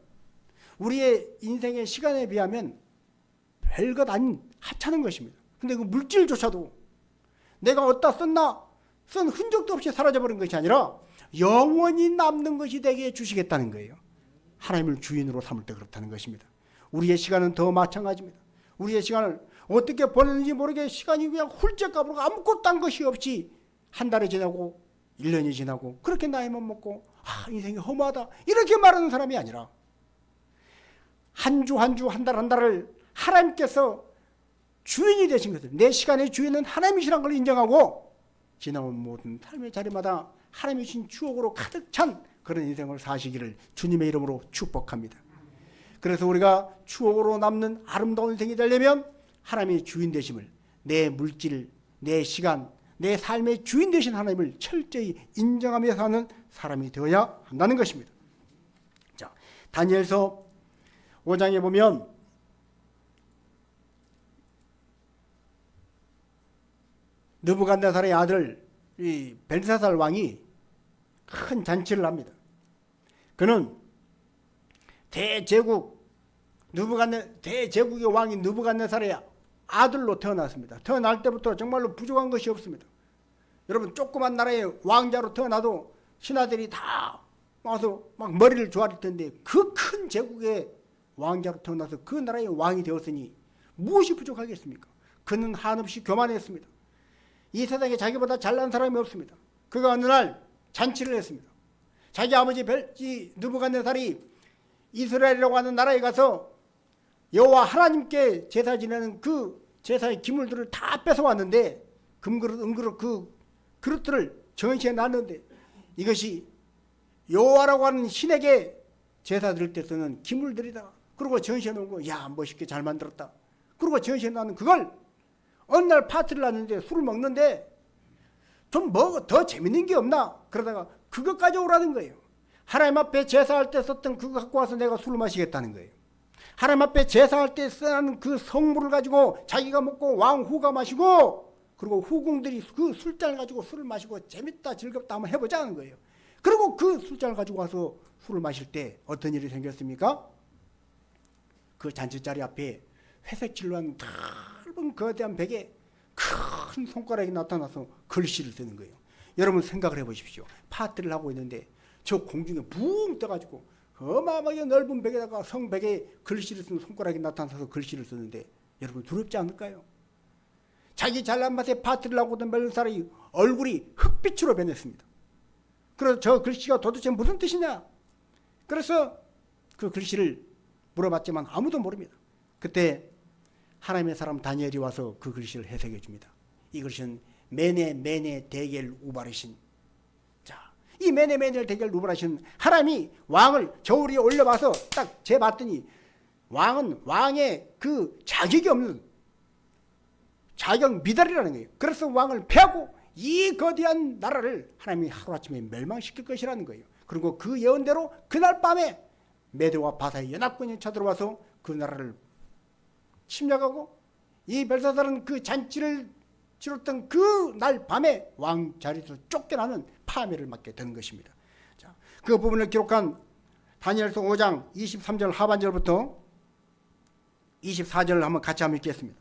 Speaker 1: 우리의 인생의 시간에 비하면 별것 아닌 하찮은 것입니다. 근데 그 물질조차도 내가 어디다 썼나 쓴 흔적도 없이 사라져버린 것이 아니라 영원히 남는 것이 되게 주시겠다는 거예요. 하나님을 주인으로 삼을 때 그렇다는 것입니다. 우리의 시간은 더 마찬가지입니다. 우리의 시간을 어떻게 보냈는지 모르게 시간이 그냥 훌쩍 가버리고 아무것도 한 것이 없이 한 달이 지나고 1년이 지나고 그렇게 나이만 먹고 인생이 허무하다 이렇게 말하는 사람이 아니라 한 주 한 주 한 달 한 달을 하나님께서 주인이 되신 것을, 내 시간의 주인은 하나님이시라는 걸 인정하고 지나온 모든 삶의 자리마다 하나님이 주신 추억으로 가득 찬 그런 인생을 사시기를 주님의 이름으로 축복합니다. 그래서 우리가 추억으로 남는 아름다운 인생이 되려면 하나님의 주인 되심을, 내 물질, 내 시간, 내 삶의 주인 되신 하나님을 철저히 인정하며 사는 사람이 되어야 한다는 것입니다. 자, 다니엘서 5장에 보면 느부갓네살의 아들 이 벨사살 왕이 큰 잔치를 합니다. 그는 대제국의 왕인 느부갓네살의 아들로 태어났습니다. 태어날 때부터 정말로 부족한 것이 없습니다. 여러분, 조그만 나라의 왕자로 태어나도 신하들이 다 와서 막 머리를 조아릴 텐데 그 큰 제국의 왕자로 태어나서 그 나라의 왕이 되었으니 무엇이 부족하겠습니까? 그는 한없이 교만했습니다. 이 세상에 자기보다 잘난 사람이 없습니다. 그가 어느 날 잔치를 했습니다. 자기 아버지 느부갓네살이 이스라엘이라고 하는 나라에 가서 여호와 하나님께 제사 지내는 그 제사의 기물들을 다 뺏어왔는데 금그릇, 은그릇 그 그릇들을 전시해 놨는데 이것이 여호와라고 하는 신에게 제사 드릴 때 쓰는 기물들이다. 그리고 전시해 놓은 거, 야 멋있게 잘 만들었다. 그리고 전시해 놨는 그걸 어느 날 파티를 하는데 술을 먹는데 좀 뭐 더 재밌는 게 없나? 그러다가 그것 가져오라는 거예요. 하나님 앞에 제사할 때 썼던 그거 갖고 와서 내가 술을 마시겠다는 거예요. 하나님 앞에 제사할 때 쓰는 그 성물을 가지고 자기가 먹고 왕 후가 마시고 그리고 후궁들이 그 술잔을 가지고 술을 마시고 재밌다 즐겁다 한번 해보자는 거예요. 그리고 그 술잔을 가지고 와서 술을 마실 때 어떤 일이 생겼습니까? 그 잔치자리 앞에 회색칠로 한 넓은 거대한 벽에 큰 손가락이 나타나서 글씨를 쓰는 거예요. 여러분 생각을 해보십시오. 파티를 하고 있는데 저 공중에 붕 떠가지고 어마어마하게 넓은 벽에다가 성벽에 글씨를 쓰는 손가락이 나타나서 글씨를 쓰는데 여러분 두렵지 않을까요? 자기 잘난 맛에 파티를 하고 있던 멜사의 얼굴이 흑빛으로 변했습니다. 그래서 저 글씨가 도대체 무슨 뜻이냐? 그래서 그 글씨를 물어봤지만 아무도 모릅니다. 그때 하나님의 사람 다니엘이 와서 그 글씨를 해석해 줍니다. 이 글씨는 메네 데겔 우바르신. 자, 이 메네 데겔 우바르신 하나님이 왕을 저울 위에 올려봐서 딱 재봤더니 왕은 왕의 그 자격이 없는 자격 미달이라는 거예요. 그래서 왕을 패하고 이 거대한 나라를 하나님이 하루아침에 멸망시킬 것이라는 거예요. 그리고 그 예언대로 그날 밤에 메대와 바사의 연합군이 쳐들어와서 그 나라를 침략하고 이 벨사살은 그 잔치를 치렀던 그 날 밤에 왕 자리에서 쫓겨나는 파멸을 맞게 되는 것입니다. 자, 그 부분을 기록한 다니엘서 5장 23절 하반절부터 24절을 한번 같이 읽겠습니다.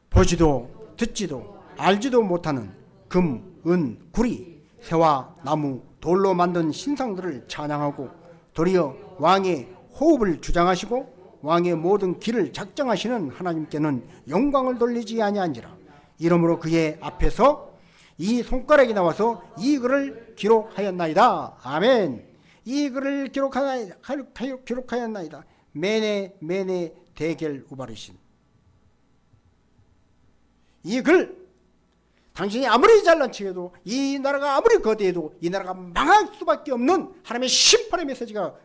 Speaker 1: 보지도 듣지도 알지도 못하는 금, 은, 구리, 새와 나무, 돌로 만든 신상들을 찬양하고 도리어 왕의 호흡을 주장하시고 왕의 모든 길을 작정하시는 하나님께는 영광을 돌리지 아니한지라. 이러므로 그의 앞에서 이 손가락이 나와서 이 글을 기록하였나이다. 아멘. 이 글을 기록하였나이다. 매네 대겔 우바르신. 이 글, 당신이 아무리 잘난 척해도, 이 나라가 아무리 거대해도 이 나라가 망할 수밖에 없는 하나님의 심판의 메시지가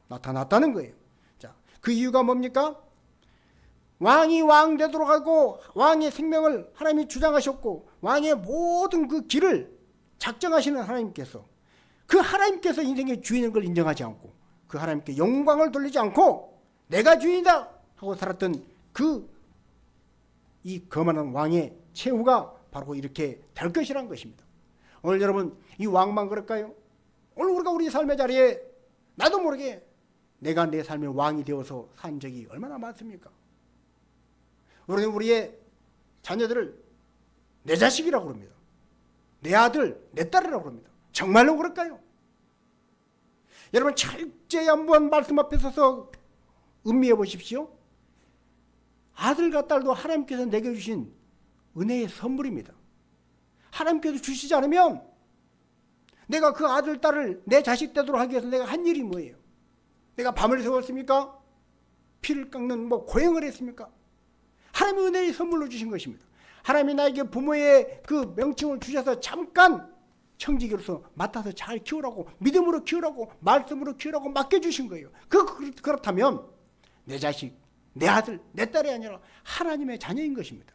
Speaker 1: 나타났다는 거예요. 자, 그 이유가 뭡니까? 왕이 왕 되도록 하고 왕의 생명을 하나님이 주장하셨고 왕의 모든 그 길을 작정하시는 하나님께서, 그 하나님께서 인생의 주인인 걸 인정하지 않고 그 하나님께 영광을 돌리지 않고 내가 주인이다 하고 살았던 이 거만한 왕의 최후가 바로 이렇게 될 것이란 것입니다. 오늘 여러분, 이 왕만 그럴까요? 오늘 우리가 우리 삶의 자리에 나도 모르게 내가 내 삶의 왕이 되어서 산 적이 얼마나 많습니까? 우리는 우리의 자녀들을 내 자식이라고 그럽니다. 내 아들, 내 딸이라고 그럽니다. 정말로 그럴까요? 여러분, 철저히 한번 말씀 앞에 서서 음미해 보십시오. 아들과 딸도 하나님께서 내게 주신 은혜의 선물입니다. 하나님께서 주시지 않으면 내가 그 아들, 딸을 내 자식 되도록 하기 위해서 내가 한 일이 뭐예요? 내가 밤을 새웠습니까? 피를 깎는 고행을 했습니까? 하나님의 은혜의 선물로 주신 것입니다. 하나님이 나에게 부모의 그 명칭을 주셔서 잠깐 청지기로서 맡아서 잘 키우라고, 믿음으로 키우라고, 말씀으로 키우라고 맡겨주신 거예요. 그렇다면 내 자식, 내 아들, 내 딸이 아니라 하나님의 자녀인 것입니다.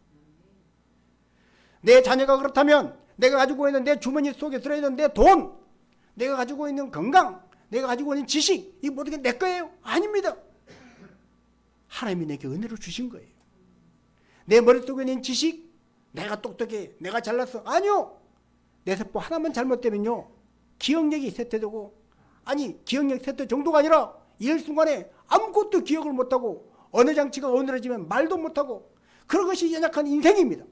Speaker 1: 내 자녀가 그렇다면 내가 가지고 있는 내 주머니 속에 들어있는 내 돈, 내가 가지고 있는 건강, 내가 가지고 있는 지식, 이 모든 게 내 거예요? 아닙니다. 하나님이 내게 은혜로 주신 거예요. 내 머릿속에 있는 지식, 내가 똑똑해, 내가 잘났어. 아니요. 내 세포 하나만 잘못되면요, 기억력이 쇠퇴되고, 아니 기억력 쇠퇴 정도가 아니라 일순간에 아무것도 기억을 못하고 어느 장치가 어느러지면 말도 못하고, 그런 것이 연약한 인생입니다.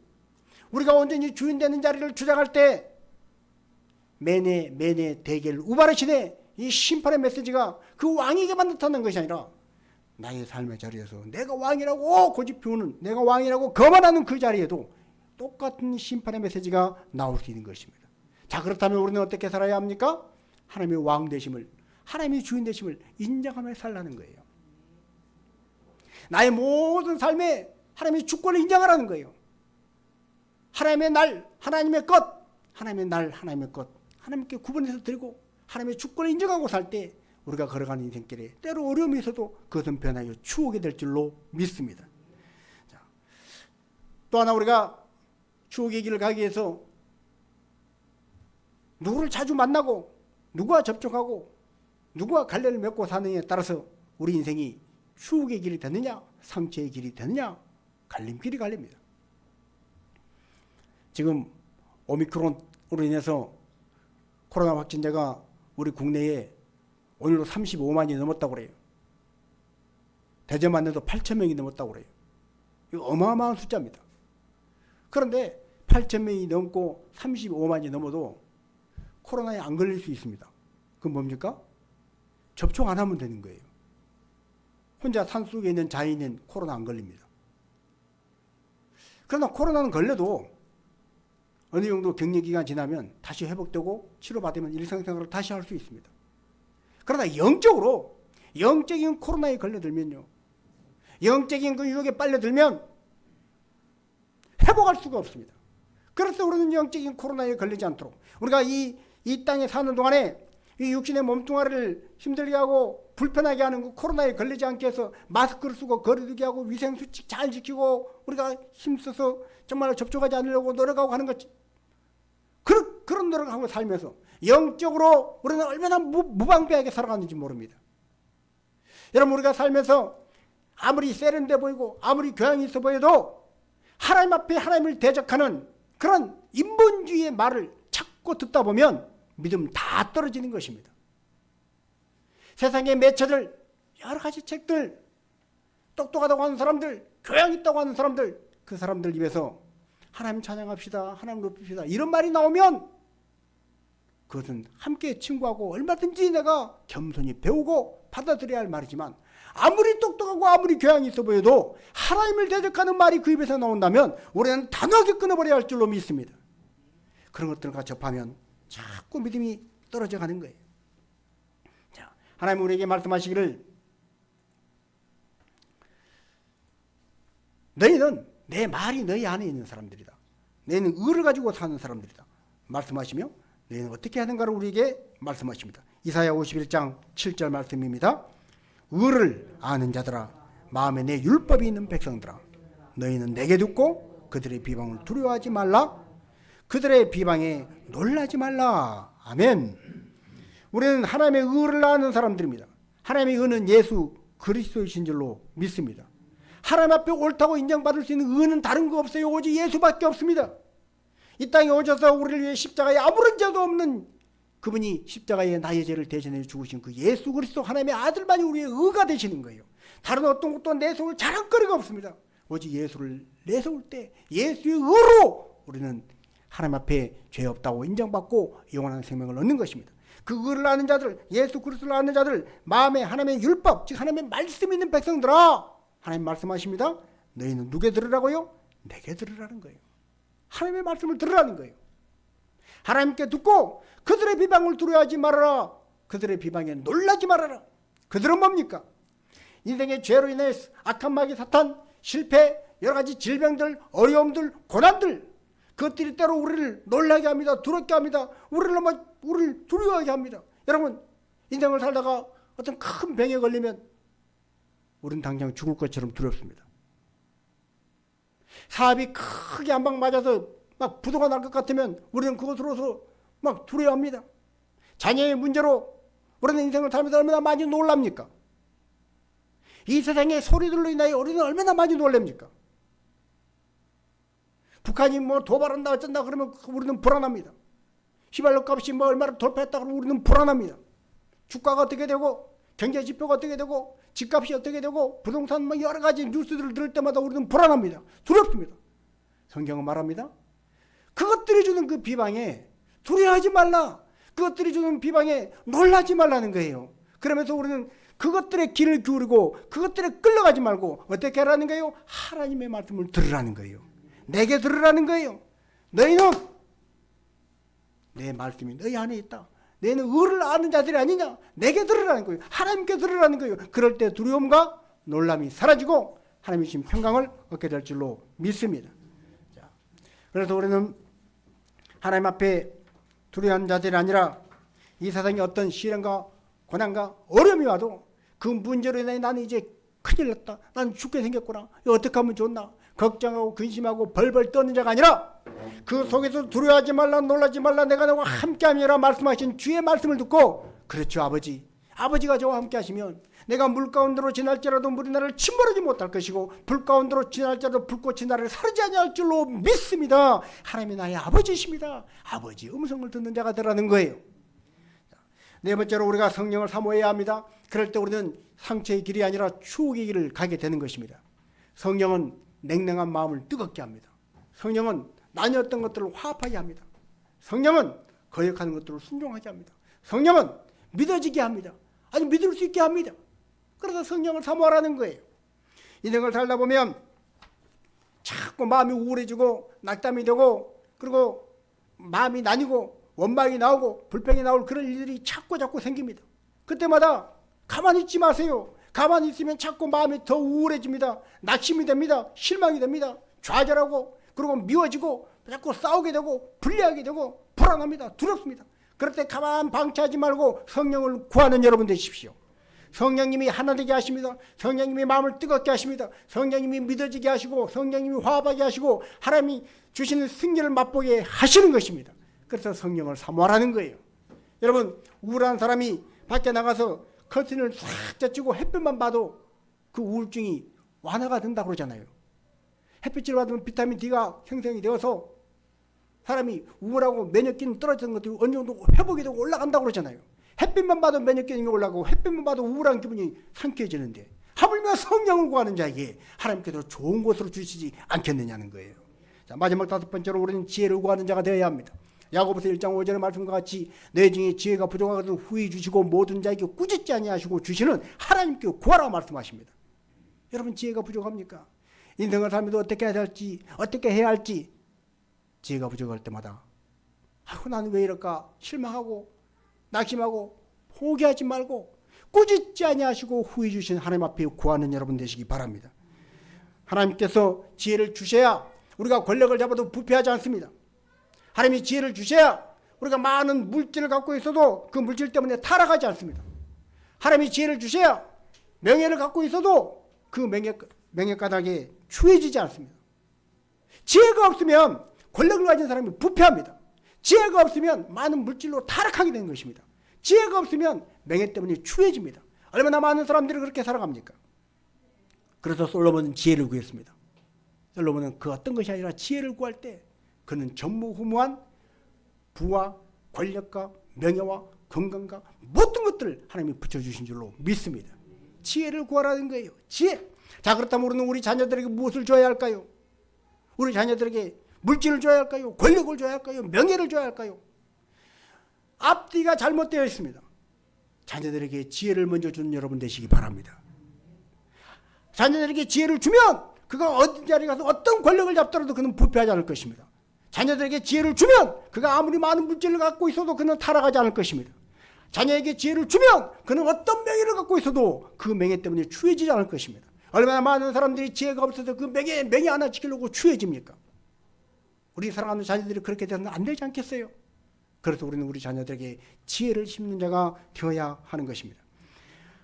Speaker 1: 우리가 온전히 주인 되는 자리를 주장할 때 매네 대겔 우바르신의 이 심판의 메시지가 그 왕에게만 나타난 것이 아니라 나의 삶의 자리에서 내가 왕이라고 고집 피우는, 내가 왕이라고 거만하는 그 자리에도 똑같은 심판의 메시지가 나올 수 있는 것입니다. 자, 그렇다면 우리는 어떻게 살아야 합니까? 하나님의 왕 되심을, 하나님의 주인 되심을 인정하며 살라는 거예요. 나의 모든 삶에 하나님의 주권을 인정하라는 거예요. 하나님의 날, 하나님의 것, 하나님의 날, 하나님의 것, 하나님께 구분해서 드리고 하나님의 주권을 인정하고 살 때 우리가 걸어가는 인생길에 때로 어려움이 있어도 그것은 변하여 추억이 될 줄로 믿습니다. 자, 또 하나 우리가 추억의 길을 가기 위해서 누구를 자주 만나고 누구와 접촉하고 누구와 관련을 맺고 사느냐에 따라서 우리 인생이 추억의 길이 되느냐 상처의 길이 되느냐 갈림길이 갈립니다. 지금 오미크론으로 인해서 코로나 확진자가 우리 국내에 오늘로 35만이 넘었다고 그래요. 대전만 해도 8,000명이 넘었다고 그래요. 이거 어마어마한 숫자입니다. 그런데 8,000명이 넘고 35만이 넘어도 코로나에 안 걸릴 수 있습니다. 그건 뭡니까? 접촉 안 하면 되는 거예요. 혼자 산속에 있는 자연인 코로나 안 걸립니다. 그러나 코로나는 걸려도 어느 정도 격리기간 지나면 다시 회복되고 치료받으면 일상생활을 다시 할 수 있습니다. 그러나 영적인 코로나에 걸려들면요, 영적인 그 유혹에 빨려들면 회복할 수가 없습니다. 그래서 우리는 영적인 코로나에 걸리지 않도록, 우리가 이 땅에 사는 동안에 이 육신의 몸뚱아리를 힘들게 하고 불편하게 하는 그 코로나에 걸리지 않게 해서 마스크를 쓰고 거리두기 하고 위생수칙 잘 지키고 우리가 힘써서 정말 접촉하지 않으려고 노력하고 하는 것, 그런 노력을 하고 살면서 영적으로 우리는 얼마나 무방비하게 살아가는지 모릅니다. 여러분, 우리가 살면서 아무리 세련돼 보이고 아무리 교양이 있어 보여도 하나님 앞에 하나님을 대적하는 그런 인본주의의 말을 자꾸 듣다 보면 믿음 다 떨어지는 것입니다. 세상의 매체들, 여러 가지 책들, 똑똑하다고 하는 사람들, 교양 있다고 하는 사람들, 그 사람들 입에서 하나님 찬양합시다, 하나님 높입시다 이런 말이 나오면 그것은 함께 친구하고 얼마든지 내가 겸손히 배우고 받아들여야 할 말이지만, 아무리 똑똑하고 아무리 교양이 있어 보여도 하나님을 대적하는 말이 그 입에서 나온다면 우리는 단호하게 끊어버려야 할 줄로 믿습니다. 그런 것들과 접하면 자꾸 믿음이 떨어져 가는 거예요. 자, 하나님 우리에게 말씀하시기를 너희는 내 말이 너희 안에 있는 사람들이다. 너희는 의를 가지고 사는 사람들이다. 말씀하시며 너희는 어떻게 하는가를 우리에게 말씀하십니다. 이사야 51장 7절 말씀입니다. 의를 아는 자들아, 마음에 내 율법이 있는 백성들아, 너희는 내게 듣고 그들의 비방을 두려워하지 말라. 그들의 비방에 놀라지 말라. 아멘. 우리는 하나님의 의를 아는 사람들입니다. 하나님의 의는 예수 그리스도이신 줄로 믿습니다. 하나님 앞에 옳다고 인정받을 수 있는 의는 다른 거 없어요. 오직 예수밖에 없습니다. 이 땅에 오셔서 우리를 위해 십자가에 아무런 죄도 없는 그분이 십자가에 나의 죄를 대신해 죽으신 그 예수 그리스도 하나님의 아들만이 우리의 의가 되시는 거예요. 다른 어떤 것도 내세울 자랑거리가 없습니다. 오직 예수를 내세울 때 예수의 의로 우리는 하나님 앞에 죄 없다고 인정받고 영원한 생명을 얻는 것입니다. 그 의를 아는 자들, 예수 그리스도를 아는 자들, 마음에 하나님의 율법, 즉 하나님의 말씀이 있는 백성들아, 하나님 말씀하십니다. 너희는 누구에 들으라고요? 내게 들으라는 거예요. 하나님의 말씀을 들으라는 거예요. 하나님께 듣고 그들의 비방을 두려워하지 말아라. 그들의 비방에 놀라지 말아라. 그들은 뭡니까? 인생의 죄로 인해 악한 마귀 사탄, 실패, 여러 가지 질병들, 어려움들, 고난들, 그것들이 때로 우리를 놀라게 합니다. 두렵게 합니다. 우리를 두려워하게 합니다. 여러분, 인생을 살다가 어떤 큰 병에 걸리면 우리는 당장 죽을 것처럼 두렵습니다. 사업이 크게 한 방 맞아서 막 부도가 날 것 같으면 우리는 그것으로서 막 두려워합니다. 자녀의 문제로 우리는 인생을 살면서 얼마나 많이 놀랍니까? 이 세상의 소리들로 인하여 우리는 얼마나 많이 놀랍니까? 북한이 뭐 도발한다 어쩐다 그러면 우리는 불안합니다. 휘발유 값이 뭐 얼마나 돌파했다 그러면 우리는 불안합니다. 주가가 어떻게 되고 경제 지표가 어떻게 되고 집값이 어떻게 되고 부동산 뭐 여러 가지 뉴스들을 들을 때마다 우리는 불안합니다. 두렵습니다. 성경은 말합니다. 그것들이 주는 그 비방에 두려워하지 말라. 그것들이 주는 비방에 놀라지 말라는 거예요. 그러면서 우리는 그것들의 길을 기울이고 그것들에 끌려가지 말고 어떻게 하라는 거예요? 하나님의 말씀을 들으라는 거예요. 내게 들으라는 거예요. 너희는 내 말씀이 너희 안에 있다. 너희는 의를 아는 자들이 아니냐? 내게 들으라는 거예요. 하나님께 들으라는 거예요. 그럴 때 두려움과 놀람이 사라지고 하나님이 주신 평강을 얻게 될 줄로 믿습니다. 자, 그래서 우리는 하나님 앞에 두려워하는 자들이 아니라 이 세상에 어떤 시련과 고난과 어려움이 와도 그 문제로 인해 나는 이제 큰일 났다. 나는 죽게 생겼구나. 이거 어떻게 하면 좋나? 걱정하고 근심하고 벌벌 떠는 자가 아니라 그 속에서 두려워하지 말라 놀라지 말라 내가 너와 함께함이라 말씀하신 주의 말씀을 듣고 그렇죠 아버지. 아버지가 저와 함께 하시면 내가 물 가운데로 지날지라도 물이 나를 침몰하지 못할 것이고 불 가운데로 지날지라도 불꽃이 나를 사르지 아니할 줄로 믿습니다. 하나님이 나의 아버지이십니다. 아버지 음성을 듣는 자가 되라는 거예요. 네 번째로 우리가 성령을 사모해야 합니다. 그럴 때 우리는 상처의 길이 아니라 추억의 길을 가게 되는 것입니다. 성령은 냉랭한 마음을 뜨겁게 합니다. 성령은 나뉘었던 것들을 화합하게 합니다. 성령은 거역하는 것들을 순종하게 합니다. 성령은 믿어지게 합니다. 아니 믿을 수 있게 합니다. 그래서 성령을 사모하라는 거예요. 인생을 살다 보면 자꾸 마음이 우울해지고 낙담이 되고 그리고 마음이 나뉘고 원망이 나오고 불평이 나올 그런 일들이 자꾸 생깁니다. 그때마다 가만히 있지 마세요. 가만히 있으면 자꾸 마음이 더 우울해집니다. 낙심이 됩니다. 실망이 됩니다. 좌절하고 그리고 미워지고 자꾸 싸우게 되고 불리하게 되고 불안합니다. 두렵습니다. 그럴 때 가만 방치하지 말고 성령을 구하는 여러분 되십시오. 성령님이 하나 되게 하십니다. 성령님이 마음을 뜨겁게 하십니다. 성령님이 믿어지게 하시고 성령님이 화합하게 하시고 하나님이 주시는 승리를 맛보게 하시는 것입니다. 그래서 성령을 사모하라는 거예요. 여러분 우울한 사람이 밖에 나가서 커튼을 싹 젖히고 햇빛만 봐도 그 우울증이 완화가 된다고 그러잖아요. 햇빛을 받으면 비타민 D가 생성이 되어서 사람이 우울하고 면역기능 떨어지는 것들이 어느 정도 회복이 되고 올라간다고 그러잖아요. 햇빛만 봐도 면역기능이 올라가고 햇빛만 봐도 우울한 기분이 상쾌해지는데 하물며 성령을 구하는 자에게 하나님께서 좋은 곳으로 주시지 않겠느냐는 거예요. 자, 마지막 다섯 번째로 우리는 지혜를 구하는 자가 되어야 합니다. 야고보서 1장 5절의 말씀과 같이 내 중에 지혜가 부족하거든 후히 주시고 모든 자에게 꾸짖지 아니하시고 주시는 하나님께 구하라 말씀하십니다. 여러분 지혜가 부족합니까? 인생을 살면서 어떻게 해야 할지 어떻게 해야 할지 지혜가 부족할 때마다 나는 왜 이럴까 실망하고 낙심하고 포기하지 말고 꾸짖지 아니하시고 후히 주신 하나님 앞에 구하는 여러분 되시기 바랍니다. 하나님께서 지혜를 주셔야 우리가 권력을 잡아도 부패하지 않습니다. 하나님이 지혜를 주셔야 우리가 많은 물질을 갖고 있어도 그 물질 때문에 타락하지 않습니다. 하나님이 지혜를 주셔야 명예를 갖고 있어도 그 명예가닥에 추해지지 않습니다. 지혜가 없으면 권력을 가진 사람이 부패합니다. 지혜가 없으면 많은 물질로 타락하게 되는 것입니다. 지혜가 없으면 명예 때문에 추해집니다. 얼마나 많은 사람들이 그렇게 살아갑니까? 그래서 솔로몬은 지혜를 구했습니다. 솔로몬은 그 어떤 것이 아니라 지혜를 구할 때 그는 전무후무한 부와 권력과 명예와 건강과 모든 것들을 하나님이 붙여주신 줄로 믿습니다. 지혜를 구하라는 거예요. 지혜. 자, 그렇다면 우리는 우리 자녀들에게 무엇을 줘야 할까요? 우리 자녀들에게 물질을 줘야 할까요? 권력을 줘야 할까요? 명예를 줘야 할까요? 앞뒤가 잘못되어 있습니다. 자녀들에게 지혜를 먼저 주는 여러분 되시기 바랍니다. 자녀들에게 지혜를 주면 그가 어디 자리에 가서 어떤 권력을 잡더라도 그는 부패하지 않을 것입니다. 자녀들에게 지혜를 주면 그가 아무리 많은 물질을 갖고 있어도 그는 타락하지 않을 것입니다. 자녀에게 지혜를 주면 그는 어떤 명예를 갖고 있어도 그 명예 때문에 추해지지 않을 것입니다. 얼마나 많은 사람들이 지혜가 없어서 그 명예 하나 지키려고 추해집니까? 우리 사랑하는 자녀들이 그렇게 되면 안 되지 않겠어요? 그래서 우리는 우리 자녀들에게 지혜를 심는 자가 되어야 하는 것입니다.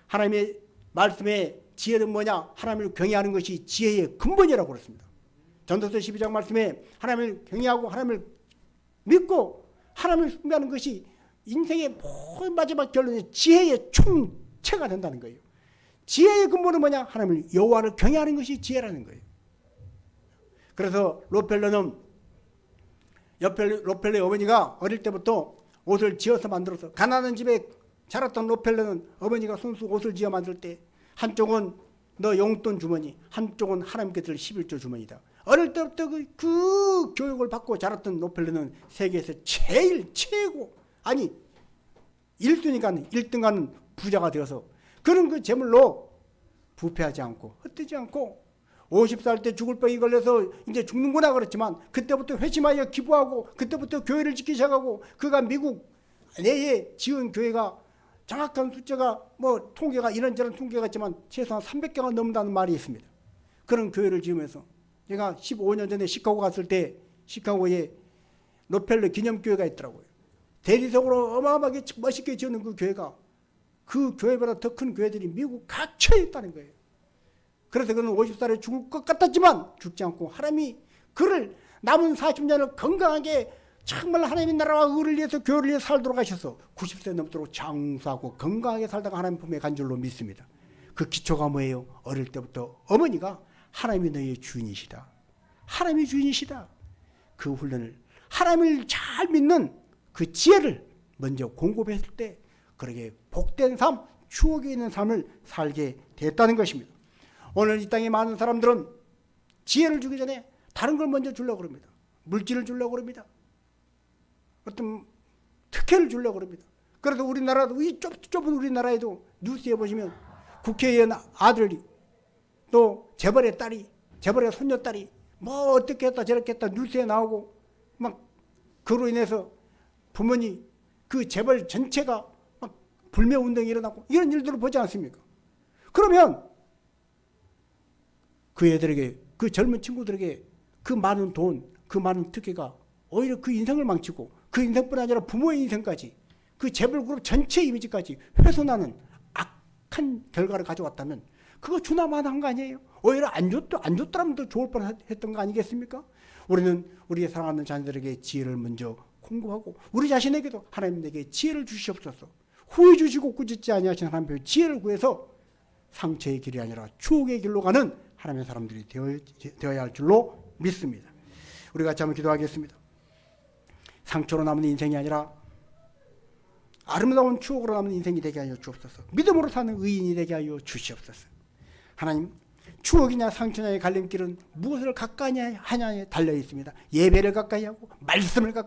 Speaker 1: 하나님의 말씀에 지혜는 뭐냐? 하나님을 경외하는 것이 지혜의 근본이라고 그랬습니다. 전도서 12장 말씀에 하나님을 경외하고 하나님을 믿고 하나님을 숭배하는 것이 인생의 마지막 결론이 지혜의 총체가 된다는 거예요. 지혜의 근본은 뭐냐? 하나님을 여호와를 경외하는 것이 지혜라는 거예요. 그래서 로펠레의 어머니가 어릴 때부터 옷을 지어서 만들어서 가난한 집에 자랐던 로펠레는 어머니가 손수 옷을 지어 만들 때 한쪽은 너 용돈 주머니, 한쪽은 하나님께 드릴 11조 주머니다. 어릴 때부터 그 교육을 받고 자랐던 로펠레는 세계에서 제일 최고, 아니 1등하는 부자가 되어서 그런 그 재물로 부패하지 않고 헛되지 않고 50살 때 죽을 병이 걸려서 이제 죽는구나 그랬지만 그때부터 회심하여 기부하고 그때부터 교회를 짓기 시작하고 그가 미국 내에 지은 교회가 정확한 숫자가 뭐 통계가 이런저런 통계가 있지만 최소한 300개가 넘는다는 말이 있습니다. 그런 교회를 지으면서 제가 15년 전에 시카고 갔을 때 시카고에 로펠러 기념교회가 있더라고요. 대리석으로 어마어마하게 멋있게 지어놓은 그 교회가 그 교회보다 더 큰 교회들이 미국 각처에 있다는 거예요. 그래서 그는 50살에 죽을 것 같았지만 죽지 않고 하나님이 그를 남은 40년을 건강하게 정말 하나님의 나라와 의를 위해서 교회를 위해서 살도록 하셔서 90세 넘도록 장수하고 건강하게 살다가 하나님 품에 간 줄로 믿습니다. 그 기초가 뭐예요? 어릴 때부터 어머니가 하나님이 너희의 주인이시다. 하나님이 주인이시다. 그 훈련을 하나님을 잘 믿는 그 지혜를 먼저 공급했을 때 그렇게 복된 삶, 추억에 있는 삶을 살게 됐다는 것입니다. 오늘 이 땅에 많은 사람들은 지혜를 주기 전에 다른 걸 먼저 주려고 그럽니다. 물질을 주려고 그럽니다. 어떤 특혜를 주려고 그럽니다. 그래서 우리나라도 이 좁은 우리나라에도 뉴스에 보시면 국회의원 아들이 또 재벌의 딸이 재벌의 손녀딸이 뭐 어떻게 했다 저렇게 했다 뉴스에 나오고 막 그로 인해서 부모님 그 재벌 전체가 막 불매운동이 일어나고 이런 일들을 보지 않습니까? 그러면 그 애들에게 그 젊은 친구들에게 그 많은 돈 그 많은 특혜가 오히려 그 인생을 망치고 그 인생뿐 아니라 부모의 인생까지 그 재벌그룹 전체 이미지까지 훼손하는 악한 결과를 가져왔다면 그거 주나마나한 거 아니에요? 오히려 안 줬더라면 더 좋을 뻔했던 거 아니겠습니까? 우리는 우리의 사랑하는 자녀들에게 지혜를 먼저 공급하고 우리 자신에게도 하나님 내게 지혜를 주시옵소서. 후회 주시고 꾸짖지 아니하신 하나님의 지혜를 구해서 상처의 길이 아니라 추억의 길로 가는 하나님의 사람들이 되어야 할 줄로 믿습니다. 우리 같이 한번 기도하겠습니다. 상처로 남은 인생이 아니라 아름다운 추억으로 남은 인생이 되게 하여 주옵소서. 믿음으로 사는 의인이 되게 하여 주시옵소서. 하나님, 추억이냐 상처냐의 갈림길은 무엇을 가까이 하냐에 달려 있습니다. 예배를 가까이 하고 말씀을 가까이 하고